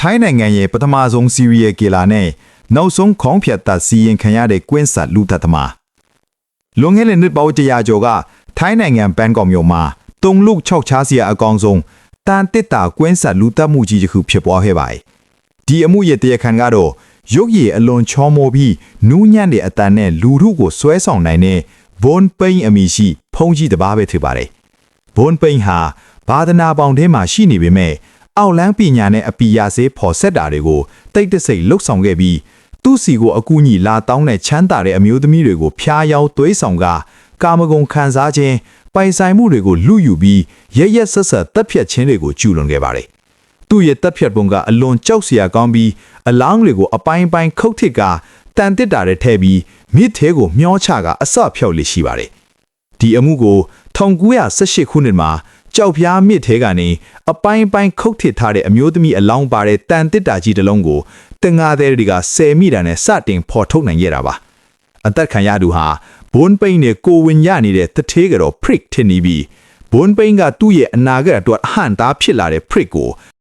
ထိုင်းနိုင်ငံရဲ့ပထမဆုံးစီရီယယ်ကီလာနဲ့နောက်ဆုံးခေါင်းဖြတ်သတ်စီရင်ခံရတဲ့ကွင်းဆက်လူသက်သမားလွန်ခဲ့တဲ့နှစ်ပေါင်း100ကျော်ကထိုင်းနိုင်ငံဘန်ကောက်မြို့မှာတုံလု6ချားစီအကောင်ဆုံးတန်တစ်တာကွင်းဆက်လူသက်မှုကြီးတစ်ခုဖြစ်ပွားခဲ့ပါတယ်ဒီအမှုရဲ့တရားခံကတော့ရုပ်ရည်အလွန်ချောမောပြီးနူးညံ့တဲ့အတန်နဲ့လူထုကိုဆွဲဆောင်နိုင်တဲ့ဘွန်ပိန်အမည်ရှိဖုံးကြီးတစ်ပါးပဲဖြစ်ပါတယ်ဘွန်ပိန်ဟာဘာဒနာပေါင်ထဲမှာရှိနေပေမဲ့အောက်လန်းပညာနဲ့အပီယာစေးဖော်ဆက်တာတွေကိုတိတ်တဆိတ်လှုပ်ဆောင်ခဲ့ပြီးသူ့စီကိုအကူအညီလာတောင်းတဲ့ချမ်းသာတဲ့အမျိုးသမီးတွေကိုဖျားယောင်းသွေးဆောင်ကကာမဂုဏ်ခံစားခြင်းပိုင်ဆိုင်မှုတွေကိုလူယူပြီးရဲရဲဆက်ဆက်တပ်ဖြတ်ခြင်းတွေကိုကျူးလွန်ခဲ့ပါတယ်သူ့ရဲ့တပ်ဖြတ်ပုံကအလွန်ကြောက်စရာကောင်းပြီးအလောင်းတွေကိုအပိုင်းပိုင်းခုတ်ထစ်ကတန်တစ်တာတွေထည့်ပြီးမြစ်သေးကိုမျောချကအစဖြောက်လေရှိပါတယ်ဒီအမှုကို1918ခုနှစ်မှာကြောက်ပြားမြစ်သေးကနေအပိုင်းပိုင်းခုတ်ထစ်ထားတဲ့အမျိုးသမီးအလောင်းပါတဲ့တန်တစ်တာကြီးတစ်လုံးကိုတင်ငါးသေးတွေက10မိတာနဲ့စတင်ဖော်ထုတ်နိုင်ခဲ့တာပါအသက်ခံရသူဟာဘွန်ပိန်နဲ့ကိုဝင်ရနေတဲ့တထေးကတော့ prick ထင်နေပြီးဘွန်ပိန်ကသူ့ရဲ့အနာဂတ်အတွက်အဟန့်သားဖြစ်လာတဲ့ prick ကို